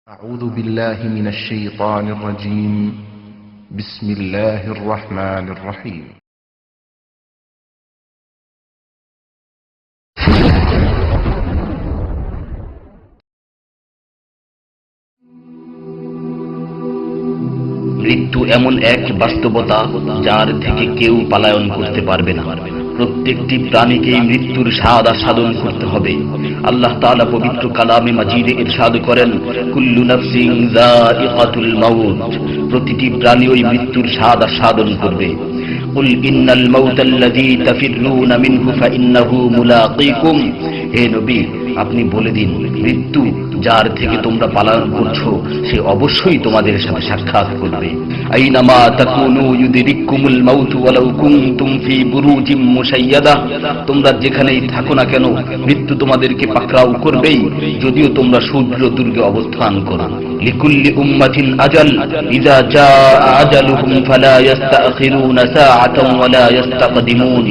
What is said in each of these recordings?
أعوذ بالله من الشيطان الرجيم. بسم الله الرحمن الرحيم. মৃত্যু এমন এক বাস্তবতা যার থেকে কেউ পলায়ন করতে পারবে না। প্রত্যেকটি প্রাণীকেই মৃত্যুর স্বাদ আস্বাদন করতে হবে। আল্লাহ তাআলা পবিত্র কালামে মাজিদে ইরশাদ করেন, কুল্লু নাফসিন যায়িকাতুল মাউত, প্রতিটি প্রাণী ওই মৃত্যুর স্বাদ আস্বাদন করবে। কুল ইন্নাল মাউতাল্লাযী তাফিররুনা মিনহু ফাইন্নাহু মুলাকীকুম, হে নবী আপনি বলে দিন, মৃত্যু যার থেকে তোমরা পলায়ন করছো সে অবশ্যই তোমাদের সাথে সাক্ষাৎ করবে। আইনামা তাকুনু ইউদরিকুমুল মাউত ওয়ালাউ কুনতুম ফি বুরুজিম মুশাইয়াদা, তোমরা যেখানেই থাকো না কেন মৃত্যু তোমাদেরকে পাকড়াও করবেই, যদিও তোমরা সূর্য দুর্গে অবস্থান করো। লিকুল্লি উম্মাতিন আজাল, ইযা জাআ আজালুহুম ফালা ইস্তাখিরুনা সাআতান ওয়ালা ইস্তাকদিমুন,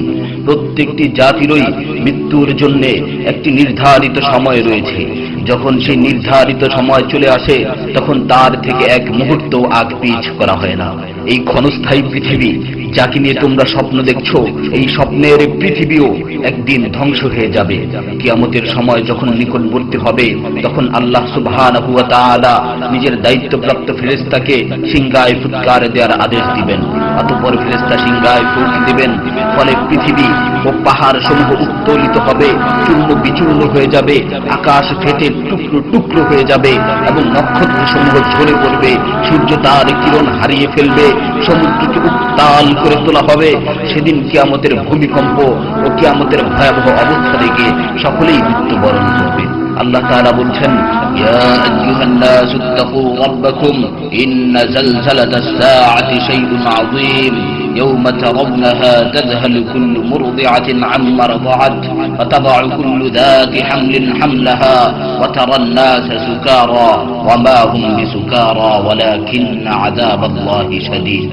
প্রত্যেকটি জাতিরই মৃত্যুর জন্য একটি নির্ধারিত সময় রয়েছে। যখন সেই নির্ধারিত সময় চলে আসে তখন তার থেকে এক মুহূর্ত আগ পিছ করা হয় না। এই ক্ষণস্থায়ী পৃথিবী যাকে নিয়ে তোমরা স্বপ্ন দেখছো, এই স্বপ্নের পৃথিবীও একদিন ধ্বংস হয়ে যাবে। কিয়ামতের সময় যখন নিকটবর্তী হবে তখন আল্লাহ সুবহানাহু ওয়া তাআলা নিজের দায়িত্বপ্রাপ্ত ফেরেশতাকে সিংহায় ফুৎকার দেওয়ার আদেশ দিবেন। অতঃপর ফেরেশতা সিংহায় ফুঁক দিবেন, ফলে পৃথিবী ও পাহাড় সমূহ উত্তোলিত হবে, চূর্ণ বিচূর্ণ হয়ে যাবে, আকাশ ফেটে টুকরো টুকরো হয়ে যাবে এবং নক্ষত্র সমূহ ঝরে পড়বে, সূর্য তার কিরণ হারিয়ে ফেলবে, সমুদ্রকে উত্তাল করে তোলা হবে। সেদিন কিয়ামতের ভূমিকম্প ও কিয়ামতের ভয়াবহ অবস্থা দেখে সকলেই মৃত্যুবরণ করবে। আল্লাহ তাআলা বলছেন, ইয়া আইয়ুহান নাসু তাকু রাব্বাকুম ইন্না জালজালাতাস সাআতি শাইউন আযীম يوم ترونها تذهل كل مرضعة عما رضعت وتضع كل ذات حمل حملها وترى الناس سكارى وما هم بسكارى ولكن عذاب الله شديد।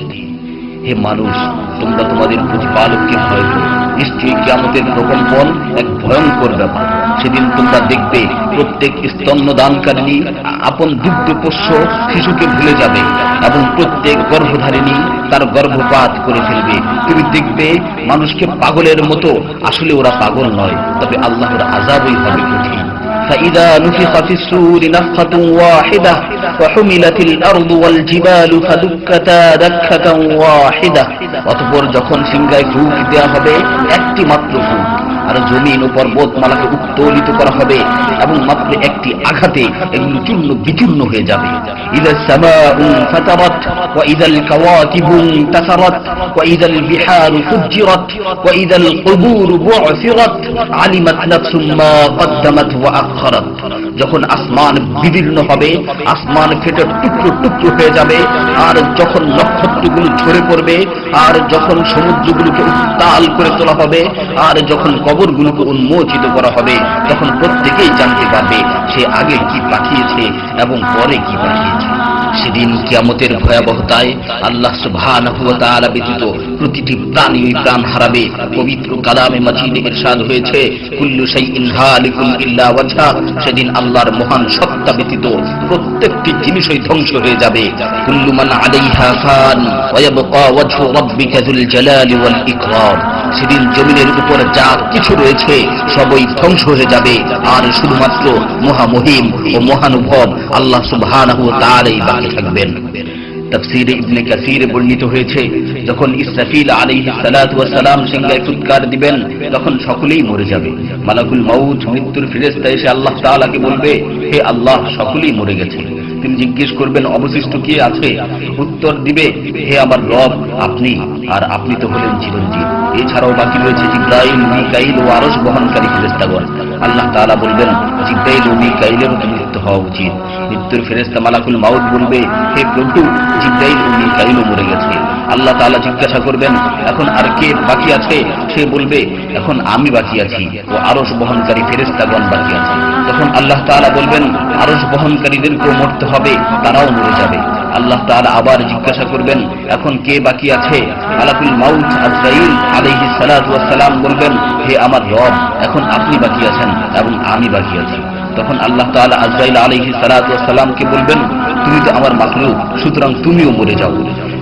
হে মানুষ, তোমরা তোমাদের প্রতিপালককে ভয় করো, নিশ্চয়ই কিয়ামতের প্রকম্পন এক ভয়ঙ্কর ব্যাপার। সেদিন তোমরা দেখবে প্রত্যেক স্তন্যদানকারিণী আপন দুগ্ধপোষ্য শিশুকে ভুলে যাবে এবং প্রত্যেক গর্ভধারিণী তার গর্ভপাত করে ফেলবে। তুমি দেখবে মানুষকে পাগলের মতো, আসলে ওরা পাগল নয়, তবে আল্লাহর আযাবই হবে কঠিন। فإذا نفخ في الصور نفخة واحدة وحملت الأرض والجبال فدكتا دكة واحدة, অতঃপর যখন সিংহায় ফুঁক দেওয়া হবে একটি মাত্র ফুঁক, আর জমিন ও পর্বতমালাকে উত্তোলিত করা হবে এবং মাত্র একটি আঘাতে এগুলো চূর্ণ বিচূর্ণ হয়ে যাবে। ইযা সামাউ ফাতারাত ওয়া ইযাল কাওয়াকিবু ইনতাসারাত ওয়া ইযাল বিহারু ফুজ্জিরাত ওয়া ইযাল কুবুরু বু'সিরাত আলিমাত নাফসুম মা কদ্দামাত ওয়া আখখারাত, যখন আসমান বিদীর্ণ হবে, আসমান ফেটে টুকরো টুকরো হয়ে যাবে, আর যখন নক্ষত্রগুলো ঝরে পড়বে, আর যখন সমুদ্রগুলোকে উত্তাল করে তোলা হবে, আর যখন কবরগুলোকে উন্মোচিত করা হবে, তখন প্রত্যেকেই জানতে পারবে সে আগে কি পাঠিয়েছে এবং পরে কি পাঠিয়েছে। সেদিন কিয়ামতের ভয়াবহতায় আল্লাহ সুবহানাহু ওয়া তাআলা ব্যতীত প্রতিটি প্রাণী প্রাণ হারাবে। পবিত্র কালামে মাজিদে ইরশাদ হয়েছে, কুল্লু শাইইন হালিকুন ইল্লা ওয়াজহা, সেদিন আল্লাহর মহান সত্তা ব্যতীত প্রত্যেকটি জিনিসই ধ্বংস হয়ে যাবে। কুল্লু মান আলাইহা ফান ওয়া ইয়াবকা ওয়াজহু রাব্বিকা যুল জালালি ওয়াল ইকরাম, সেদিন জমিনের উপর যা কিছু রয়েছে সবই ধ্বংস হয়ে যাবে, আর শুধুমাত্র মহামহিম ও মহানুভব আল্লাহ সুবহানাহু ওয়া তাআলাই বাকি থাকবেন। তাফসীরে ইবনে কাসীরে বর্ণিত হয়েছে, যখন ইসরাফিল আলাইহিস সালাতু ওয়াস সালাম সিংহায় ফুৎকার দিবেন তখন সকলেই মরে যাবে। মালাকুল মাউত মৃত্যুর ফেরেশতা এসে আল্লাহ তাআলাকে বলবে, হে আল্লাহ, সকলেই মরে গেছে। তিনি জিজ্ঞেস করবেন, অবশিষ্ট কে আছে? উত্তর দিবে, হে আমার রব, আপনি, আর আপনি তো হলেন চিরঞ্জীব। এছাড়াও বাকি রয়েছে জিবরাইল, মিকাইল ও আরশ বহনকারী ফেরেশতাগণ। আল্লাহ তাআলা বলবেন, জিবরাইল ও মিকাইলেরও মৃত্যু হওয়া উচিত। মৃত্যুর ফেরেশতা মালাকুল মাউত বলবে, হে প্রভু, জিবরাইল ও মিকাইলও মরে গেছে। আল্লাহ তাআলা জিজ্ঞাসা করবেন, এখন আর কে বাকি আছে? সে বলবে, এখন আমি বাকি আছি ও আরশ বহনকারী ফেরেশতাগণ বাকি আছে। তখন আল্লাহ তাআলা বলবেন, আরশ বহনকারীদেরকেও মরতে হবে, তারাও মরে যাবে। আল্লাহ তাআলা আবার জিজ্ঞাসা করবেন, এখন কে বাকি আছে? মালাকুল মাউত আজরাইল আলাইহিস সালাতু ওয়াস সালাম বলবেন, হে আমার রব, এখন আপনি বাকি আছেন এবং আমি বাকি আছি। তখন আল্লাহ তাআলা আজরাইল আলাইহিস সালাতু ওয়াস সালামকে বলবেন, তুমি তো আমার মাখলুক, সুতরাং তুমিও মরে যাও।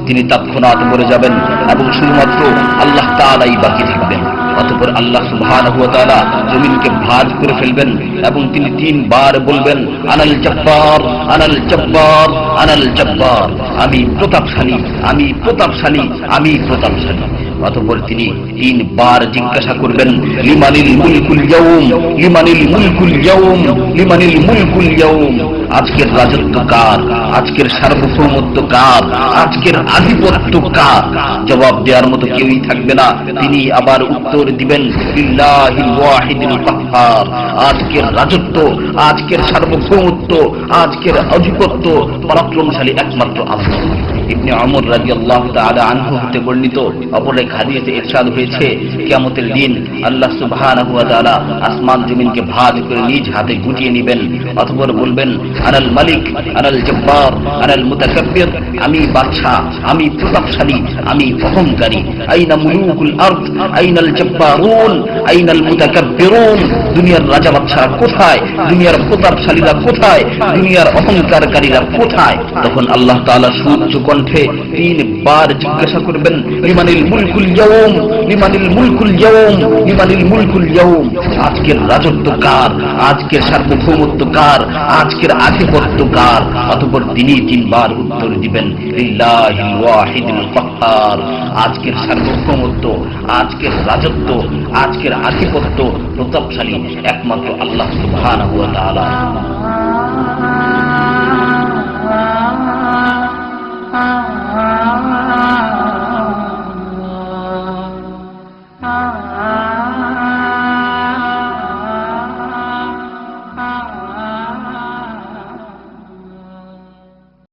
তিনি তৎক্ষণাৎ মরে যাবেন এবং শুধুমাত্র আল্লাহ তাআলাই বাকি থাকবেন। অতঃপর আল্লাহ সুবহানাহু ওয়া তাআলা জমিনকে ভাঁজ করে ফেলবেন এবং তিনি 3 বার বলবেন, আনাল জব্বার, আনাল জব্বার, আনাল জব্বার, আমি প্রতাপশালী, আমি প্রতাপশালী, আমি প্রতাপশালী। অতঃপর তিনি 3 বার জিজ্ঞাসা করবেন, লিমানিল মুলকুল ইয়াউম, লিমানিল মুলকুল ইয়াউম, লিমানিল মুলকুল ইয়াউম, আজকের রাজত্ব কার, আজকের সার্বভৌমত্ব কার, আজকের আধিপত্য কার? জবাব দেওয়ার মতো কেউই থাকবে না। তিনি আবার উত্তর দিবেন, লিল্লাহিল ওয়াহিদিল কাহ্হার, আজকের রাজত্ব, আজকের সার্বভৌমত্ব, আজকের আধিপত্য পরাক্রমশালী একমাত্র আল্লাহ। ইবনে ওমর রাদিয়াল্লাহু তাআলা আনহু হতে বর্ণিত অপর এক হাদিসে ইরশাদ হয়েছে, কিয়ামতের দিন আল্লাহ সুবহানাহু ওয়া তাআলা আসমান জমিনকে ভাঁজ করে নিজ হাতে গুটিয়ে নেবেন। অতঃপর বলবেন, আনাল মালিক, আনাল জব্বার, আনাল মুতাকাব্বির, আমি বাদশা, আমি প্রতাপশালী, আমি অহংকারী। আইনা মুলুকুল আরদ, আইনাল জব্বারুন, আইনাল মুতাকাব্বিরুন, দুনিয়ার রাজা বাদশা কোথায়, দুনিয়ার প্রতাপশালীরা কোথায়, দুনিয়ার অহংকারকারীরা কোথায়? তখন আল্লাহ তাআলা সুউচ্চ কণ্ঠে 3 বার জিজ্ঞাসা করবেন, লিমানিল মুলকুল ইয়াউম, লিমানিল মুলকুল ইয়াউম, লিমানিল মুলকুল ইয়াউম, আজকের রাজত্ব কার, আজকের সার্বভৌমত্ব কার, আজকের আধিপত্য কার? অতঃপর তিনি 3 বার উত্তর দিবেন, লিল্লাহিল ওয়াহিদিল কাহ্হার, আজকের সার্বভৌমত্ব, আজকের রাজত্ব, আজকের আধিপত্য প্রতাপশালী একমাত্র আল্লাহ সুবহানাহু ওয়া তাআলা।